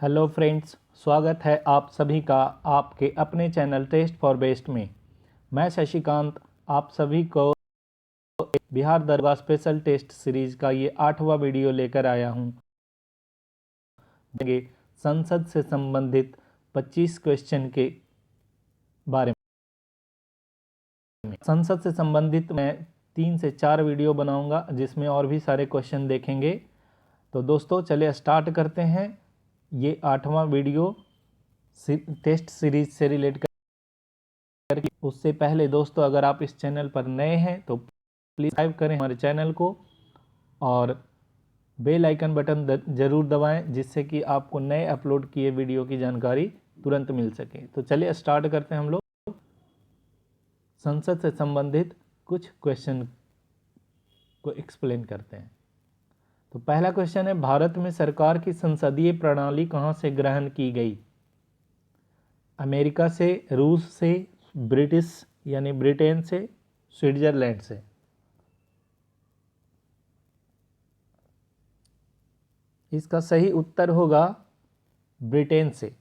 Hello friends, स्वागत है आप सभी का आपके अपने चैनल टेस्ट फॉर बेस्ट में। मैं शशिकांत आप सभी को बिहार दरगाह स्पेशल टेस्ट सीरीज का ये 8वां वीडियो लेकर आया हूँ। संसद से संबंधित 25 क्वेश्चन के बारे में। संसद से संबंधित मैं 3 से 4 वीडियो बनाऊंगा जिसमें और भी सारे क्वेश्चन देखेंगे। तो दोस्तों चलिए स्टार्ट करते हैं। ये 8वां वीडियो टेस्ट सीरीज से रिलेट कर। उससे पहले दोस्तों अगर आप इस चैनल पर नए हैं तो प्लीज़ सब्सक्राइब करें हमारे चैनल को और बेल आइकन बटन ज़रूर दबाएं जिससे कि आपको नए अपलोड किए वीडियो की जानकारी तुरंत मिल सके। तो चलिए स्टार्ट करते हैं हम लोग संसद से संबंधित कुछ क्वेश्चन को एक्सप्लेन करते हैं। तो पहला क्वेश्चन है, भारत में सरकार की संसदीय प्रणाली कहाँ से ग्रहण की गई? अमेरिका से, रूस से, ब्रिटेन से, स्विट्जरलैंड से। इसका सही उत्तर होगा ब्रिटेन से।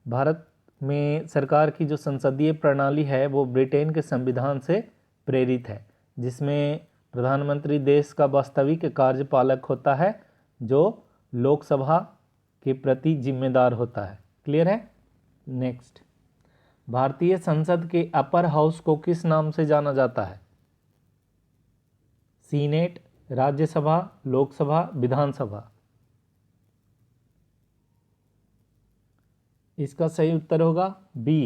भारत में सरकार की जो संसदीय प्रणाली है वो ब्रिटेन के संविधान से प्रेरित है, जिसमें प्रधानमंत्री देश का वास्तविक कार्यपालक होता है जो लोकसभा के प्रति जिम्मेदार होता है। क्लियर है? नेक्स्ट, भारतीय संसद के अपर हाउस को किस नाम से जाना जाता है? सीनेट, राज्यसभा, लोकसभा, विधानसभा। इसका सही उत्तर होगा बी।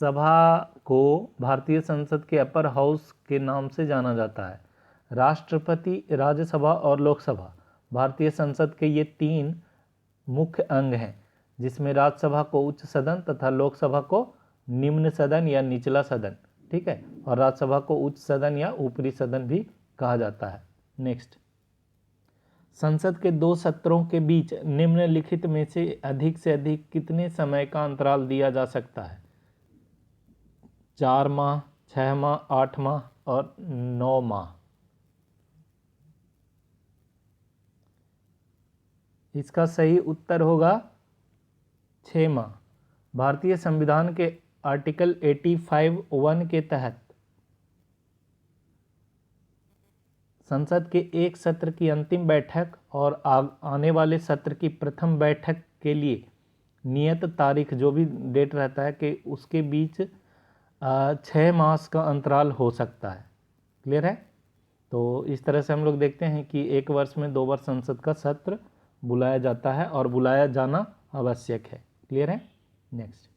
सभा को भारतीय संसद के अपर हाउस के नाम से जाना जाता है। राष्ट्रपति, राज्यसभा और लोकसभा भारतीय संसद के ये 3 मुख्य अंग हैं, जिसमें राज्यसभा को उच्च सदन तथा लोकसभा को निम्न सदन या निचला सदन, ठीक है, और राज्यसभा को उच्च सदन या ऊपरी सदन भी कहा जाता है। नेक्स्ट, संसद के 2 सत्रों के बीच निम्नलिखित में से अधिक कितने समय का अंतराल दिया जा सकता है? 4 माह, 6 माह, 8 माह और 9 माह। इसका सही उत्तर होगा 6 माह। भारतीय संविधान के आर्टिकल 85(1) के तहत संसद के एक सत्र की अंतिम बैठक और आने वाले सत्र की प्रथम बैठक के लिए नियत तारीख, जो भी डेट रहता है कि उसके बीच 6 मास का अंतराल हो सकता है। क्लियर है? तो इस तरह से हम लोग देखते हैं कि एक वर्ष में 2 बार संसद का सत्र बुलाया जाता है और बुलाया जाना आवश्यक है। क्लियर है? नेक्स्ट,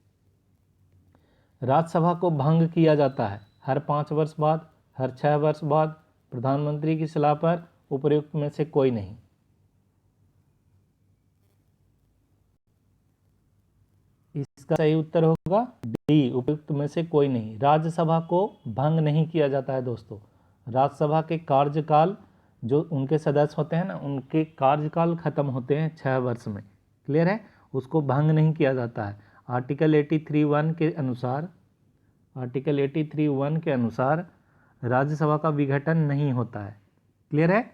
राज्यसभा को भंग किया जाता है हर 5 वर्ष बाद, हर 6 वर्ष बाद, प्रधानमंत्री की सलाह पर, उपर्युक्त में से कोई नहीं। इसका सही उत्तर होगा डी, उपर्युक्त में से कोई नहीं। राज्यसभा को भंग नहीं किया जाता है दोस्तों। राज्यसभा के कार्यकाल, जो उनके सदस्य होते हैं ना, उनके कार्यकाल खत्म होते हैं 6 वर्ष में। क्लियर है? उसको भंग नहीं किया जाता है। आर्टिकल 83(1) के अनुसार राज्यसभा का विघटन नहीं होता है। क्लियर है?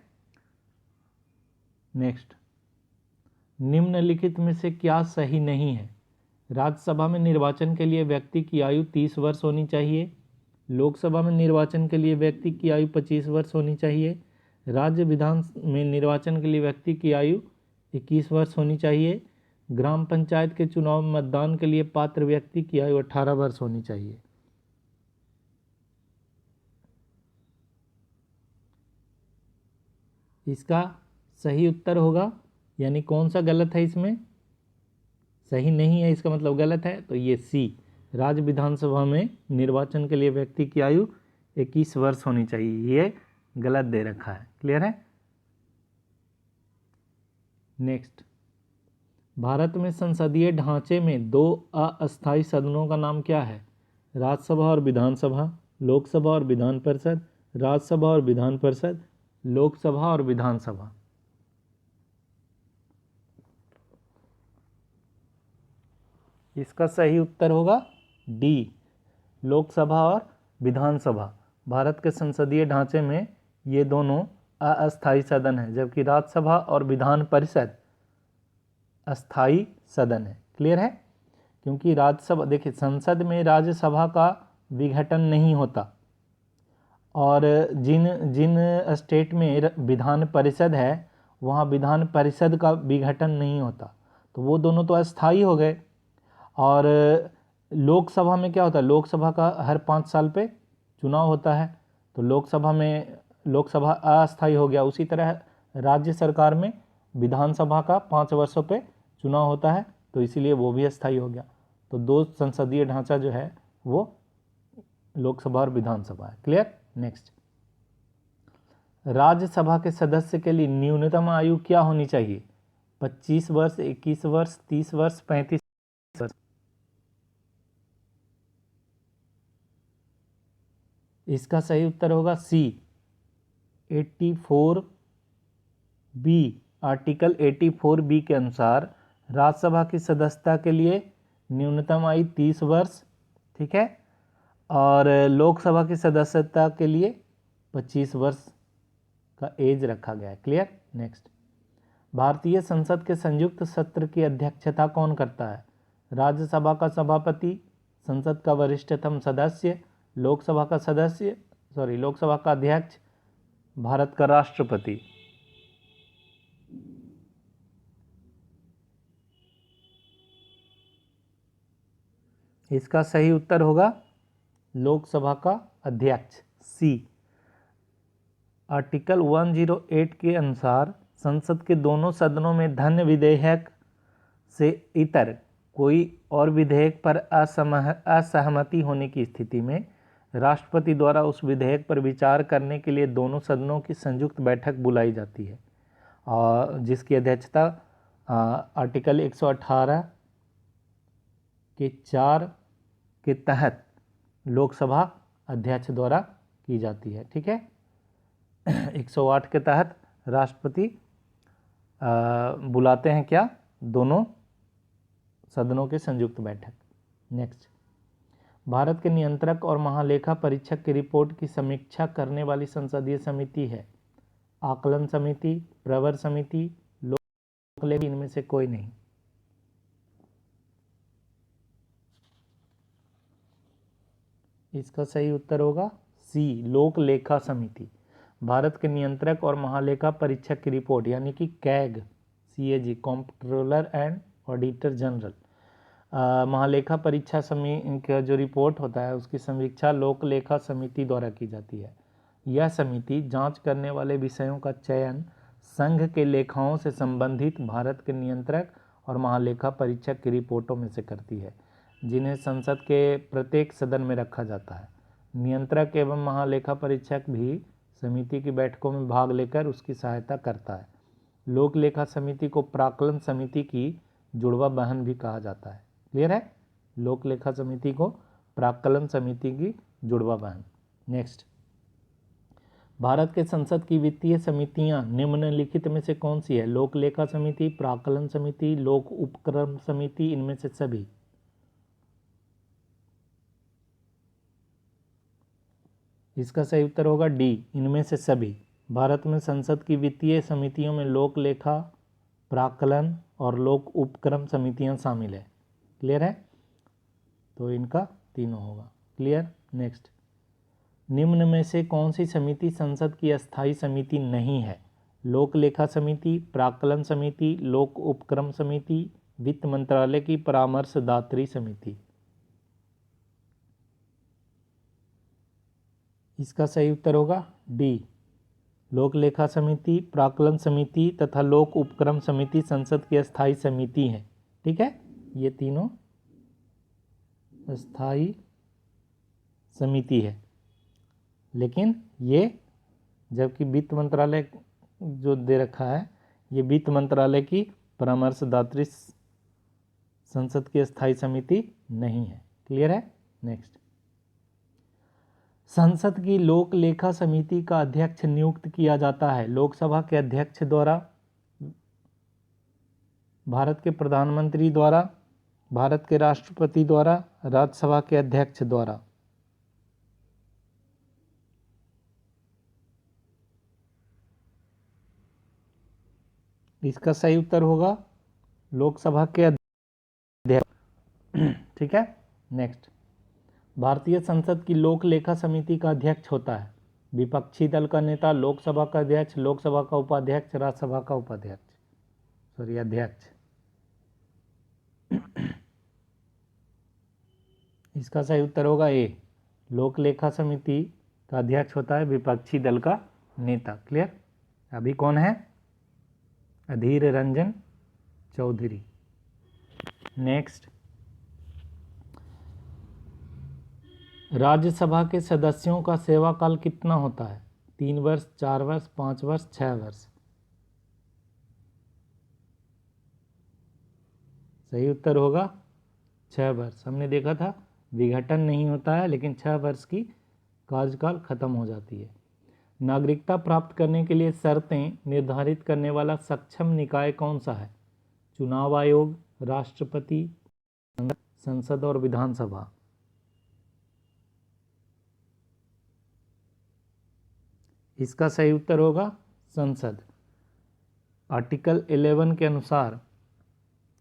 नेक्स्ट, निम्नलिखित में से क्या सही नहीं है? राज्यसभा में निर्वाचन के लिए व्यक्ति की आयु 30 वर्ष होनी चाहिए। लोकसभा में निर्वाचन के लिए व्यक्ति की आयु 25 वर्ष होनी चाहिए। राज्य विधान में निर्वाचन के लिए व्यक्ति की आयु 21 वर्ष होनी चाहिए। ग्राम पंचायत के चुनाव में मतदान के लिए पात्र व्यक्ति की आयु 18 वर्ष होनी चाहिए। इसका सही उत्तर होगा, यानी कौन सा गलत है? इसमें सही नहीं है, इसका मतलब गलत है, तो ये सी, राज्य विधानसभा में निर्वाचन के लिए व्यक्ति की आयु 21 वर्ष होनी चाहिए, ये गलत दे रखा है। क्लियर है? नेक्स्ट, भारत में संसदीय ढांचे में 2 अस्थायी सदनों का नाम क्या है? राज्यसभा और विधानसभा, लोकसभा और विधान परिषद, राज्यसभा और विधान परिषद, लोकसभा और विधानसभा। इसका सही उत्तर होगा डी, लोकसभा और विधानसभा। भारत के संसदीय ढांचे में ये दोनों अस्थायी सदन हैं, जबकि राज्यसभा और विधान परिषद अस्थाई सदन है। क्लियर है? क्योंकि राज्यसभा, देखिए संसद में राज्यसभा का विघटन नहीं होता, और जिन जिन स्टेट में विधान परिषद है वहाँ विधान परिषद का विघटन नहीं होता, तो वो दोनों तो अस्थाई हो गए। और लोकसभा में क्या होता है, लोकसभा का हर 5 साल पे चुनाव होता है, तो लोकसभा अस्थाई हो गया। उसी तरह राज्य सरकार में विधानसभा का 5 वर्षों पे चुनाव होता है, तो इसीलिए वो भी अस्थाई हो गया। तो 2 संसदीय ढांचा जो है वो लोकसभा और विधानसभा है। क्लियर? नेक्स्ट, राज्यसभा के सदस्य के लिए न्यूनतम आयु क्या होनी चाहिए? 25 वर्ष, 21 वर्ष, 30 वर्ष, 35 वर्ष। इसका सही उत्तर होगा सी, 84 बी। आर्टिकल 84 बी के अनुसार राज्यसभा की सदस्यता के लिए न्यूनतम आयु 30 वर्ष, ठीक है, और लोकसभा की सदस्यता के लिए 25 वर्ष का एज रखा गया है। क्लियर? नेक्स्ट, भारतीय संसद के संयुक्त सत्र की अध्यक्षता कौन करता है? राज्यसभा का सभापति, संसद का वरिष्ठतम सदस्य, लोकसभा का अध्यक्ष, भारत का राष्ट्रपति। इसका सही उत्तर होगा लोकसभा का अध्यक्ष, सी। आर्टिकल 108 के अनुसार संसद के दोनों सदनों में धन विधेयक से इतर कोई और विधेयक पर असहमति होने की स्थिति में राष्ट्रपति द्वारा उस विधेयक पर विचार करने के लिए दोनों सदनों की संयुक्त बैठक बुलाई जाती है, और जिसकी अध्यक्षता आर्टिकल 118 के 4 के तहत लोकसभा अध्यक्ष द्वारा की जाती है। ठीक है, 108 के तहत राष्ट्रपति बुलाते हैं क्या? दोनों सदनों के संयुक्त बैठक। नेक्स्ट, भारत के नियंत्रक और महालेखा परीक्षक की रिपोर्ट की समीक्षा करने वाली संसदीय समिति है आकलन समिति, प्रवर समिति, लोक लेखा, इनमें से कोई नहीं। इसका सही उत्तर होगा सी, लोक लेखा समिति। भारत के नियंत्रक और महालेखा परीक्षक की रिपोर्ट यानी कि CAG, CAG, controller and auditor general, महालेखा परीक्षा समिति का जो रिपोर्ट होता है उसकी समीक्षा लोक लेखा समिति द्वारा की जाती है। यह समिति जांच करने वाले विषयों का चयन संघ के लेखाओं से संबंधित भारत के नियंत्रक और महालेखा परीक्षक की रिपोर्टों में से करती है, जिन्हें संसद के प्रत्येक सदन में रखा जाता है। नियंत्रक एवं महालेखा परीक्षक भी समिति की बैठकों में भाग लेकर उसकी सहायता करता है। लोक लेखा समिति को प्राक्कलन समिति की जुड़वा बहन भी कहा जाता है। क्लियर है? लोक लेखा समिति को प्राक्कलन समिति की जुड़वा बहन। नेक्स्ट, भारत के संसद की वित्तीय समितियां निम्नलिखित में से कौन सी है? लोक लेखा समिति, प्राक्कलन समिति, लोक उपक्रम समिति, इनमें से सभी। इसका सही उत्तर होगा डी, इनमें से सभी। भारत में संसद की वित्तीय समितियों में लोक लेखा, प्राक्कलन और लोक उपक्रम समितियां शामिल है। क्लियर है? तो इनका तीनों होगा। क्लियर? नेक्स्ट, निम्न में से कौन सी समिति संसद की अस्थायी समिति नहीं है? लोक लेखा समिति, प्राक्कलन समिति, लोक उपक्रम समिति, वित्त मंत्रालय की परामर्शदात्री समिति। इसका सही उत्तर होगा डी, लोक लेखा समिति, प्राक्कलन समिति तथा लोक उपक्रम समिति संसद की अस्थायी समिति है। ठीक है, ये तीनों अस्थायी समिति है, लेकिन ये जबकि वित्त मंत्रालय जो दे रखा है ये वित्त मंत्रालय की परामर्शदात्री संसद की अस्थायी समिति नहीं है। क्लियर है? नेक्स्ट, संसद की लोक लेखा समिति का अध्यक्ष नियुक्त किया जाता है लोकसभा के अध्यक्ष द्वारा, भारत के प्रधानमंत्री द्वारा, भारत के राष्ट्रपति द्वारा, राज्यसभा के अध्यक्ष द्वारा। इसका सही उत्तर होगा लोकसभा के अध्यक्ष। ठीक है। नेक्स्ट, भारतीय संसद की लोक लेखा समिति का अध्यक्ष होता है विपक्षी दल का नेता, लोकसभा का अध्यक्ष, लोकसभा का उपाध्यक्ष, राज्यसभा का उपाध्यक्ष, सॉरी अध्यक्ष। इसका सही उत्तर होगा ए, लोक लेखा समिति का अध्यक्ष होता है विपक्षी दल का नेता। क्लियर। अभी कौन है? अधीर रंजन चौधरी। नेक्स्ट, राज्यसभा के सदस्यों का सेवा काल कितना होता है? 3 वर्ष, 4 वर्ष, 5 वर्ष, 6 वर्ष। सही उत्तर होगा 6 वर्ष। हमने देखा था विघटन नहीं होता है, लेकिन 6 वर्ष की कार्यकाल खत्म हो जाती है। नागरिकता प्राप्त करने के लिए शर्तें निर्धारित करने वाला सक्षम निकाय कौन सा है? चुनाव आयोग, राष्ट्रपति, संसद और विधानसभा। इसका सही उत्तर होगा संसद। आर्टिकल 11 के अनुसार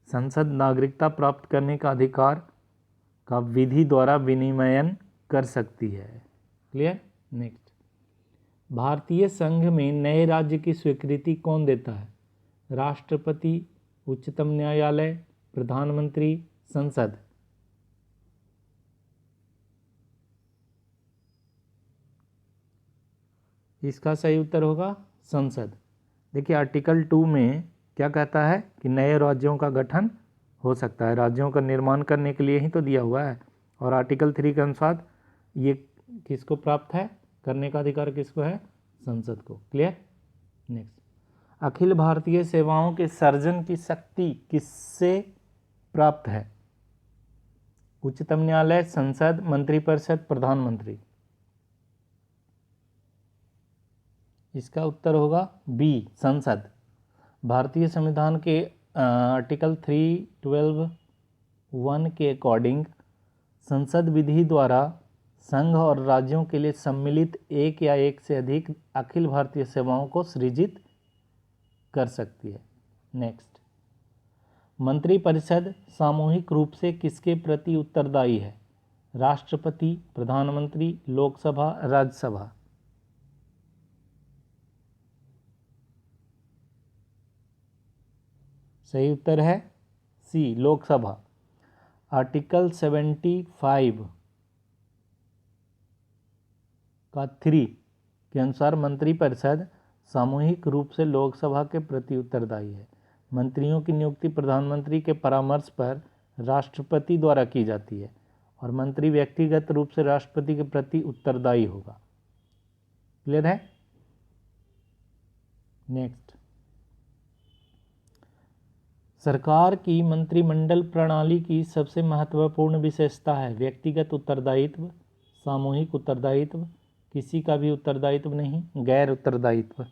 संसद नागरिकता प्राप्त करने का अधिकार का विधि द्वारा विनिमयन कर सकती है। क्लियर। नेक्स्ट, भारतीय संघ में नए राज्य की स्वीकृति कौन देता है? राष्ट्रपति, उच्चतम न्यायालय, प्रधानमंत्री, संसद। इसका सही उत्तर होगा संसद। देखिए आर्टिकल 2 में क्या कहता है कि नए राज्यों का गठन हो सकता है, राज्यों का निर्माण करने के लिए ही तो दिया हुआ है। और आर्टिकल 3 के अनुसार ये किसको प्राप्त है करने का अधिकार? किसको है? संसद को। क्लियर। नेक्स्ट, अखिल भारतीय सेवाओं के सर्जन की शक्ति किससे प्राप्त है? उच्चतम न्यायालय, संसद, मंत्रिपरिषद, प्रधानमंत्री। इसका उत्तर होगा बी, संसद। भारतीय संविधान के आर्टिकल 312(1) के अकॉर्डिंग संसद विधि द्वारा संघ और राज्यों के लिए सम्मिलित एक या एक से अधिक अखिल भारतीय सेवाओं को सृजित कर सकती है। नेक्स्ट, मंत्रिपरिषद सामूहिक रूप से किसके प्रति उत्तरदायी है? राष्ट्रपति, प्रधानमंत्री, लोकसभा, राज्यसभा। सही उत्तर है सी, लोकसभा। आर्टिकल 75 का 3 के अनुसार मंत्रिपरिषद सामूहिक रूप से लोकसभा के प्रति उत्तरदायी है। मंत्रियों की नियुक्ति प्रधानमंत्री के परामर्श पर राष्ट्रपति द्वारा की जाती है और मंत्री व्यक्तिगत रूप से राष्ट्रपति के प्रति उत्तरदायी होगा। क्लियर है। नेक्स्ट, सरकार की मंत्रिमंडल प्रणाली की सबसे महत्वपूर्ण विशेषता है व्यक्तिगत उत्तरदायित्व, सामूहिक उत्तरदायित्व, किसी का भी उत्तरदायित्व नहीं, गैर उत्तरदायित्व।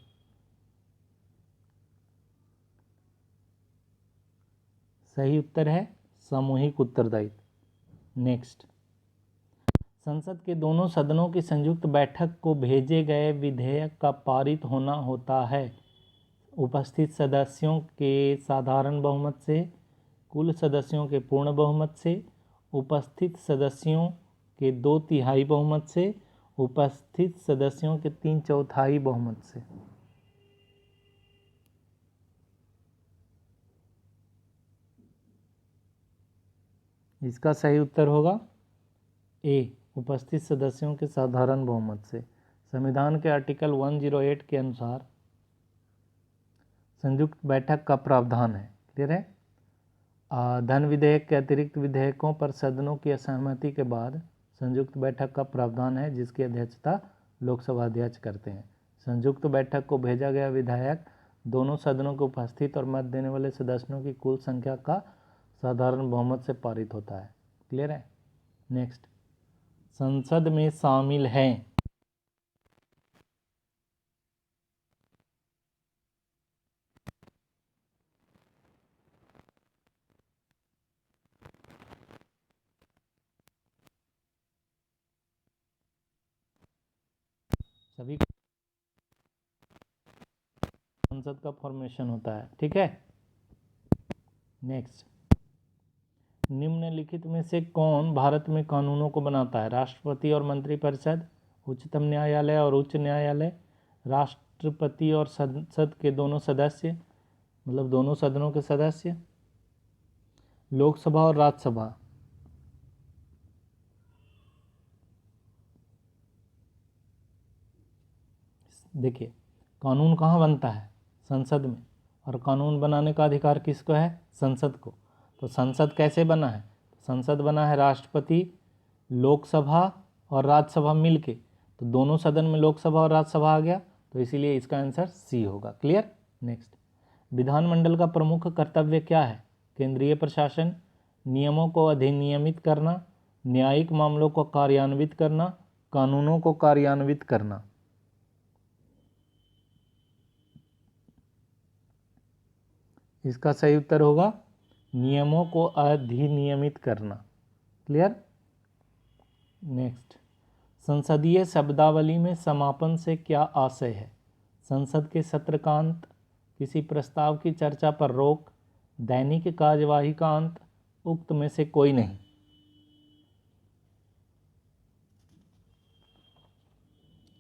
सही उत्तर है सामूहिक उत्तरदायित्व। नेक्स्ट, संसद के दोनों सदनों की संयुक्त बैठक को भेजे गए विधेयक का पारित होना होता है उपस्थित सदस्यों के साधारण बहुमत से, कुल सदस्यों के पूर्ण बहुमत से, उपस्थित सदस्यों के 2/3 बहुमत से, उपस्थित सदस्यों के 3/4 बहुमत से। इसका सही उत्तर होगा ए, उपस्थित सदस्यों के साधारण बहुमत से। संविधान के आर्टिकल 108 के अनुसार संयुक्त बैठक का प्रावधान है। क्लियर है। धन विधेयक के अतिरिक्त विधेयकों पर सदनों की असहमति के बाद संयुक्त बैठक का प्रावधान है जिसकी अध्यक्षता लोकसभा अध्यक्ष करते हैं। संयुक्त बैठक को भेजा गया विधेयक दोनों सदनों के उपस्थित और मत देने वाले सदस्यों की कुल संख्या का साधारण बहुमत से पारित होता है। क्लियर है। नेक्स्ट, संसद में शामिल हैं सभी संसद का फॉर्मेशन होता है। ठीक है। नेक्स्ट, निम्नलिखित में से कौन भारत में कानूनों को बनाता है? राष्ट्रपति और मंत्रिपरिषद, उच्चतम न्यायालय और उच्च न्यायालय, राष्ट्रपति और संसद के दोनों सदस्य, मतलब दोनों सदनों के सदस्य, लोकसभा और राज्यसभा। देखिए, कानून कहाँ बनता है? संसद में, और कानून बनाने का अधिकार किसको है? संसद को। तो संसद कैसे बना है? संसद बना है राष्ट्रपति, लोकसभा और राज्यसभा मिलके, तो दोनों सदन में लोकसभा और राज्यसभा आ गया, तो इसीलिए इसका आंसर सी होगा। क्लियर। नेक्स्ट, विधानमंडल का प्रमुख कर्तव्य क्या है? केंद्रीय प्रशासन, नियमों को अधिनियमित करना, न्यायिक मामलों को कार्यान्वित करना, कानूनों को कार्यान्वित करना। इसका सही उत्तर होगा नियमों को अधिनियमित करना। क्लियर। नेक्स्ट, संसदीय शब्दावली में समापन से क्या आशय है? संसद के सत्र का अंत, किसी प्रस्ताव की चर्चा पर रोक, दैनिक कार्यवाही का अंत, उक्त में से कोई नहीं।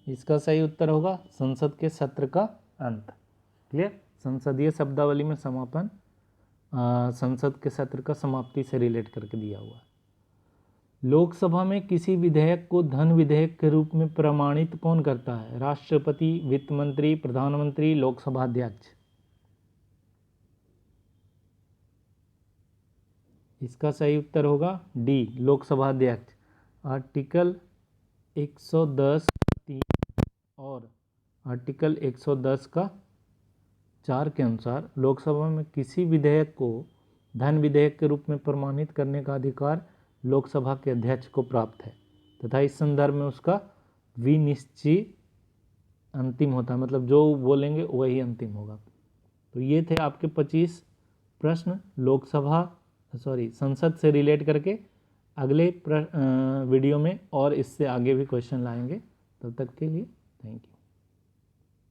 इसका सही उत्तर होगा संसद के सत्र का अंत। क्लियर। संसदीय शब्दावली में समापन संसद के सत्र का समाप्ति से रिलेट करके दिया हुआ है। लोकसभा में किसी विधेयक को धन विधेयक के रूप में प्रमाणित कौन करता है? राष्ट्रपति, वित्त मंत्री, प्रधानमंत्री, लोकसभा अध्यक्ष। इसका सही उत्तर होगा डी, लोकसभा अध्यक्ष। आर्टिकल 110(3) और आर्टिकल 110 का 4 के अनुसार लोकसभा में किसी विधेयक को धन विधेयक के रूप में प्रमाणित करने का अधिकार लोकसभा के अध्यक्ष को प्राप्त है तथा इस संदर्भ में उसका विनिश्चय अंतिम होता है, मतलब जो बोलेंगे वही अंतिम होगा। तो ये थे आपके 25 प्रश्न संसद से रिलेट करके। अगले वीडियो में और इससे आगे भी क्वेश्चन लाएंगे। तब तक के लिए थैंक यू।